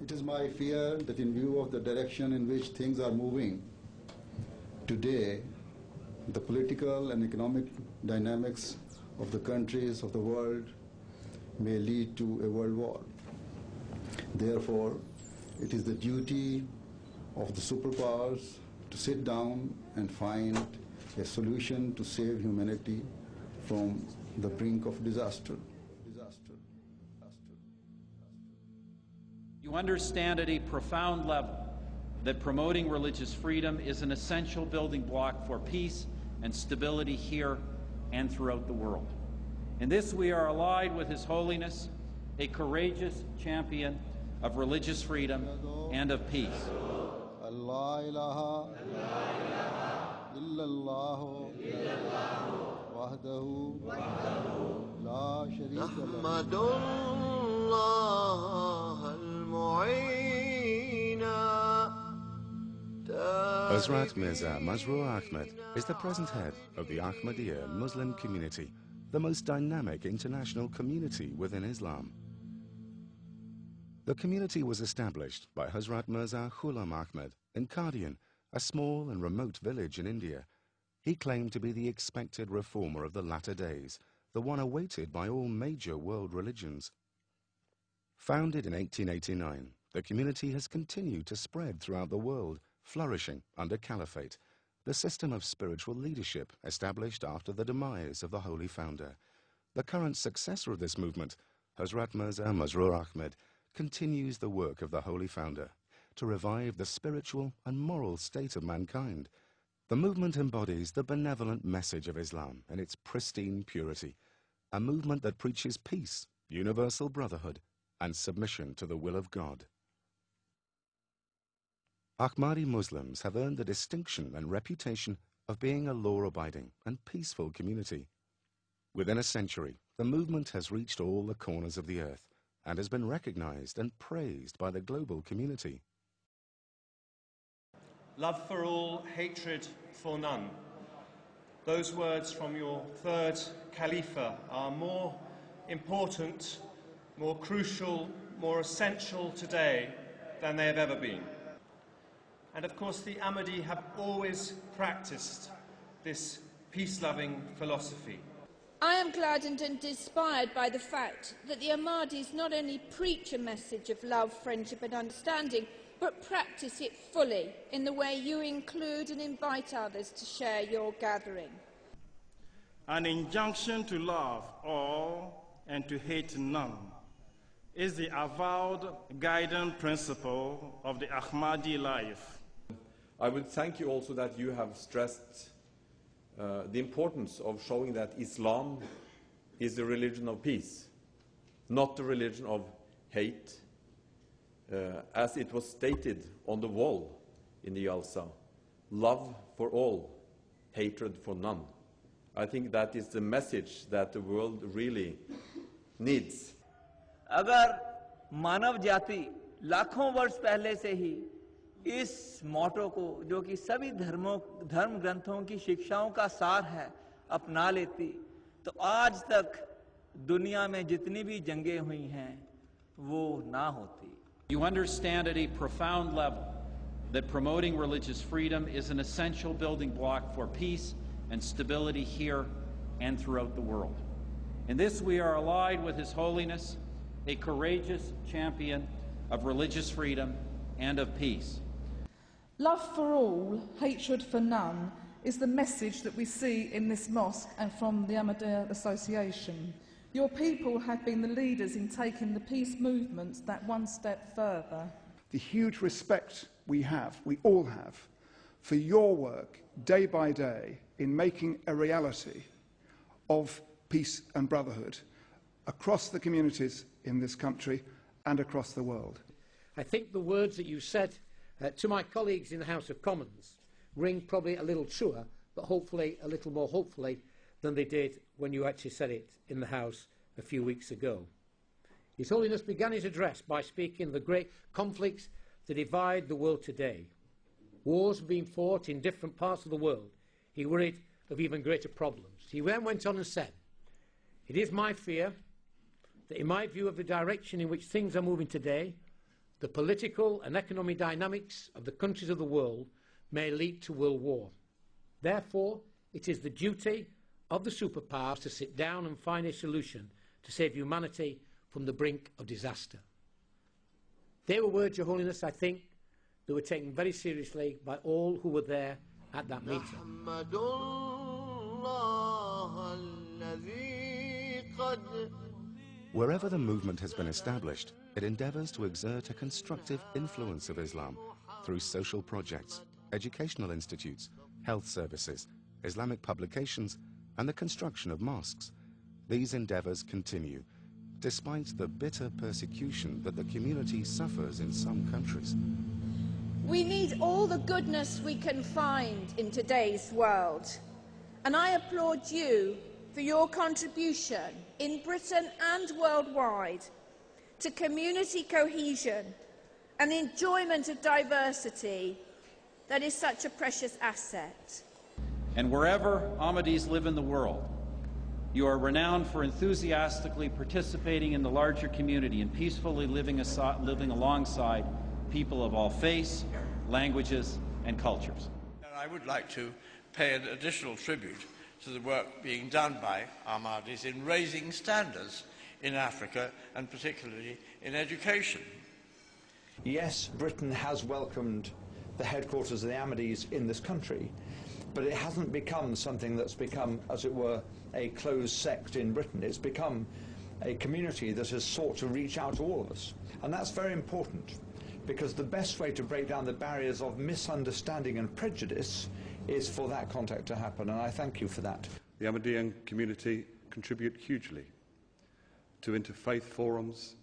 It is my fear that in view of the direction in which things are moving today, the political and economic dynamics of the countries of the world may lead to a world war. Therefore, it is the duty of the superpowers to sit down and find a solution to save humanity from the brink of disaster. You understand at a profound level that promoting religious freedom is an essential building block for peace and stability here and throughout the world. In this we are allied with His Holiness, a courageous champion of religious freedom and of peace. Allah ilaha illallah wahdahu la sharika Hazrat Mirza Masroor Ahmad is the present head of the Ahmadiyya Muslim community, the most dynamic international community within Islam. The community was established by Hazrat Mirza Ghulam Ahmad in Qadian, a small and remote village in India. He claimed to be the expected reformer of the latter days, the one awaited by all major world religions. Founded in 1889, the community has continued to spread throughout the world, flourishing under Caliphate, the system of spiritual leadership established after the demise of the Holy Founder. The current successor of this movement, Hazrat Mirza Masroor Ahmad, continues the work of the Holy Founder to revive the spiritual and moral state of mankind. The movement embodies the benevolent message of Islam in its pristine purity, a movement that preaches peace, universal brotherhood, and submission to the will of God. Ahmadi Muslims have earned the distinction and reputation of being a law-abiding and peaceful community. Within a century, the movement has reached all the corners of the earth and has been recognized and praised by the global community. Love for all, hatred for none. Those words from your third Khalifa are more important, more crucial, more essential today than they have ever been. And of course, the Ahmadi have always practiced this peace-loving philosophy. I am gladdened and inspired by the fact that the Ahmadis not only preach a message of love, friendship and understanding, but practice it fully in the way you include and invite others to share your gathering. An injunction to love all and to hate none is the avowed guiding principle of the Ahmadi life. I would thank you also that you have stressed the importance of showing that Islam is the religion of peace, not the religion of hate, as it was stated on the wall in the Jalsa, love for all, hatred for none. I think that is the message that the world really needs. अगर मानव जाति लाखों वर्ष पहले से ही इस मोटो को, जो कि सभी धर्म ग्रंथों की शिक्षाओं का सार है, अपना लेती, तो आज तक दुनिया में जितनी भी जंगें हुई हैं वो ना होती. You understand at a profound level that promoting religious freedom is an essential building block for peace and stability here and throughout the world. In this we are allied with His Holiness, a courageous champion of religious freedom and of peace. Love for all, hatred for none is the message that we see in this mosque and from the Ahmadiyya Association. Your people have been the leaders in taking the peace movement that one step further. The huge respect we all have, for your work day by day in making a reality of peace and brotherhood across the communities in this country and across the world. I think the words that you said to my colleagues in the House of Commons ring probably a little truer, but hopefully a little more hopefully than they did when you actually said it in the House a few weeks ago. His Holiness began his address by speaking of the great conflicts that divide the world today. Wars being fought in different parts of the world. He worried of even greater problems. He then went on and said, "It is my fear that in my view of the direction in which things are moving today, the political and economic dynamics of the countries of the world may lead to world war. Therefore, it is the duty of the superpowers to sit down and find a solution to save humanity from the brink of disaster. They were words, Your Holiness, I think, that were taken very seriously by all who were there at that meeting. Wherever the movement has been established, it endeavours to exert a constructive influence of Islam through social projects, educational institutes, health services, Islamic publications, and the construction of mosques. These endeavours continue, despite the bitter persecution that the community suffers in some countries. We need all the goodness we can find in today's world, and I applaud you for your contribution in Britain and worldwide to community cohesion and the enjoyment of diversity that is such a precious asset. And wherever Ahmadis live in the world, you are renowned for enthusiastically participating in the larger community and peacefully living alongside people of all faiths, languages, and cultures. I would like to pay an additional tribute to the work being done by Ahmadis in raising standards in Africa, and particularly in education. Yes, Britain has welcomed the headquarters of the Ahmadis in this country, but it hasn't become something that's become, as it were, a closed sect in Britain. It's become a community that has sought to reach out to all of us. And that's very important, because the best way to break down the barriers of misunderstanding and prejudice is for that contact to happen, and I thank you for that. The Ahmadiyyan community contribute hugely to interfaith forums,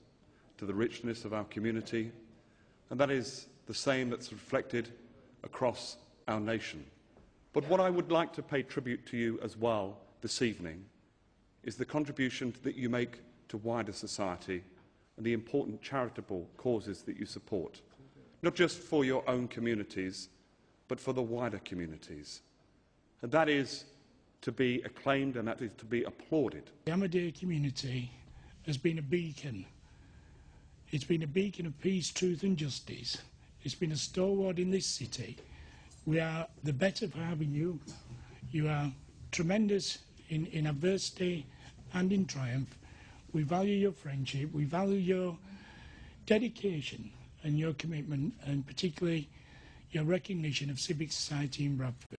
to the richness of our community, and that is the same that's reflected across our nation. But what I would like to pay tribute to you as well this evening is the contribution that you make to wider society and the important charitable causes that you support, not just for your own communities, but for the wider communities. And that is to be acclaimed and that is to be applauded. The Ahmadiyya community has been a beacon. It's been a beacon of peace, truth and justice. It's been a stalwart in this city. We are the better for having you. You are tremendous in adversity and in triumph. We value your friendship, we value your dedication and your commitment, and particularly your recognition of civic society in Bradford.